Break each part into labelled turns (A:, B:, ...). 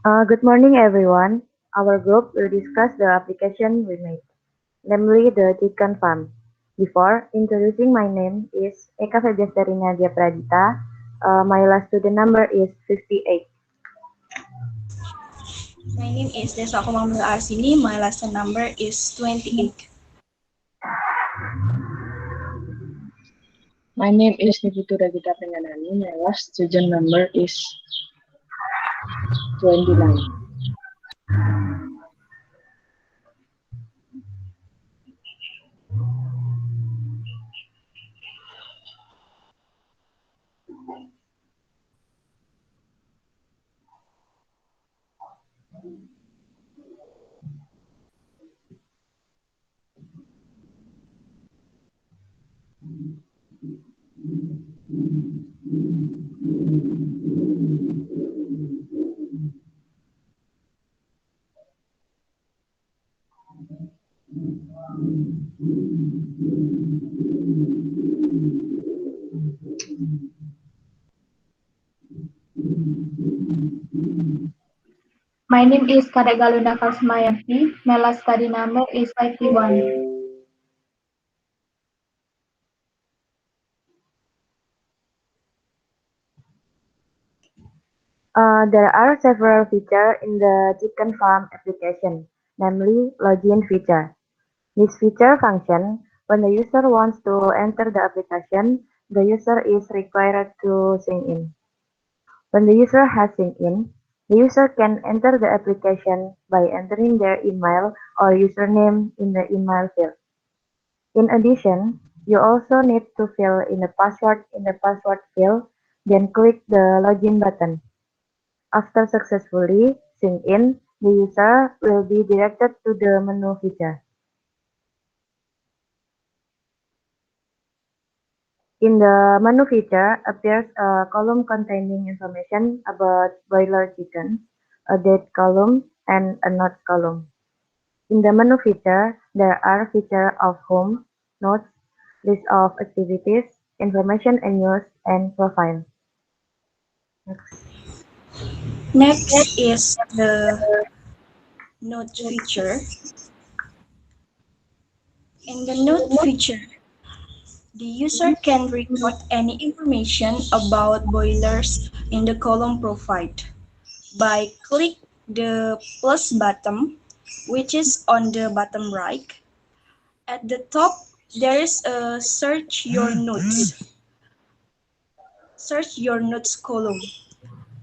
A: Good morning, everyone. Our group will discuss the application we made, namely the chicken farm. Before introducing my name is Eka FEBIASTERINA DYAPRADITA. My last student number is 58.
B: My name is DESAK ARSINI. My lesson number is 28.
C: My name is PUTU REGITA PRINGGANDNI. My last student number is 29.
D: My name is KADEK GALUH KHARISMAYANTI. My last study number is 51.
A: There are several features in the chicken farm application, namely login feature. This feature function when the user wants to enter the application, the user is required to sign in. When the user has signed in, the user can enter the application by entering their email or username in the email field. In addition, you also need to fill in the password in the password field, then click the login button. After successfully sign in, the user will be directed to the menu feature. In the menu feature appears a column containing information about broiler chickens, a date column, and a notes column. In the menu feature, there are features of home, notes, list of activities, information and news, and profile.
B: Next is the note feature. In the note feature, the user can record any information about boilers in the column provided by click the plus button, which is on the bottom right. At the top, there is a search your notes column.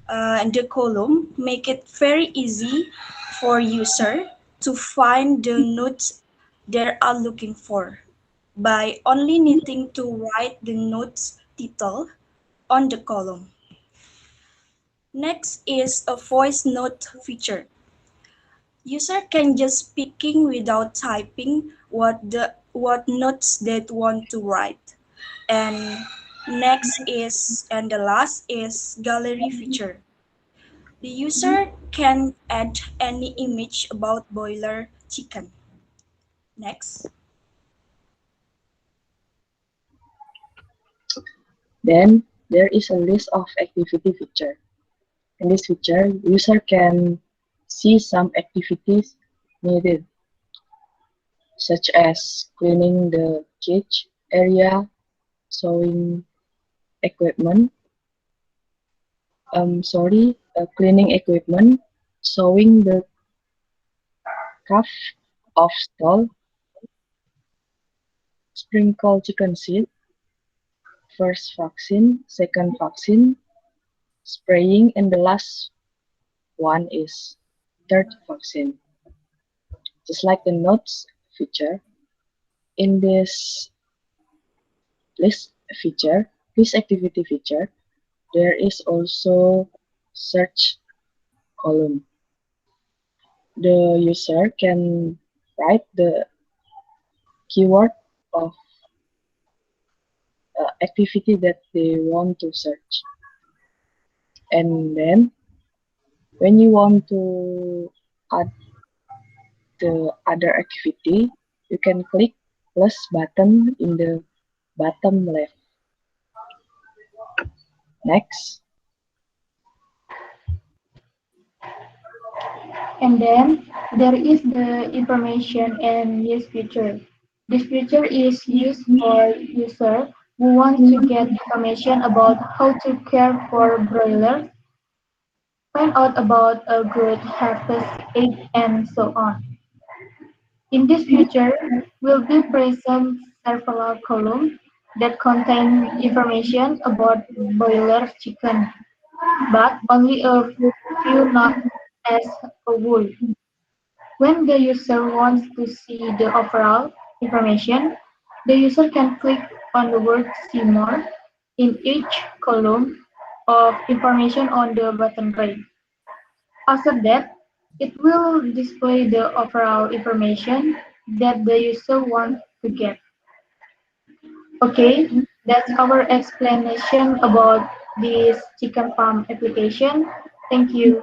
B: And the column make it very easy for user to find the notes they are looking for by only needing to write the notes title on the column. Next is a voice note feature. User can just speaking without typing what notes they want to write. And the last is gallery feature. The user can add any image about boiler chicken. Next.
C: Then there is a list of activity feature. In this feature, user can see some activities needed, such as cleaning the cage area, sewing equipment, cleaning equipment, sewing the calf of stall, sprinkle chicken seed, first vaccine, second vaccine, spraying, and the last one is third vaccine. Just like the notes feature, in this list activity feature, there is also search column. The user can write the keyword of activity that they want to search. And then when you want to add the other activity, you can click plus button in the bottom left. Next.
D: And then there is the information and use feature. This feature is used for users who want to get information about how to care for broilers, find out about a good harvest egg, and so on. In this feature will be present several columns that contain information about broiler chicken, but only a few not as a whole. When the user wants to see the overall information, the user can click on the word "See More" in each column of information on the bottom right. After that, it will display the overall information that the user wants to get. Okay, that's our explanation about this chicken farm application. Thank you.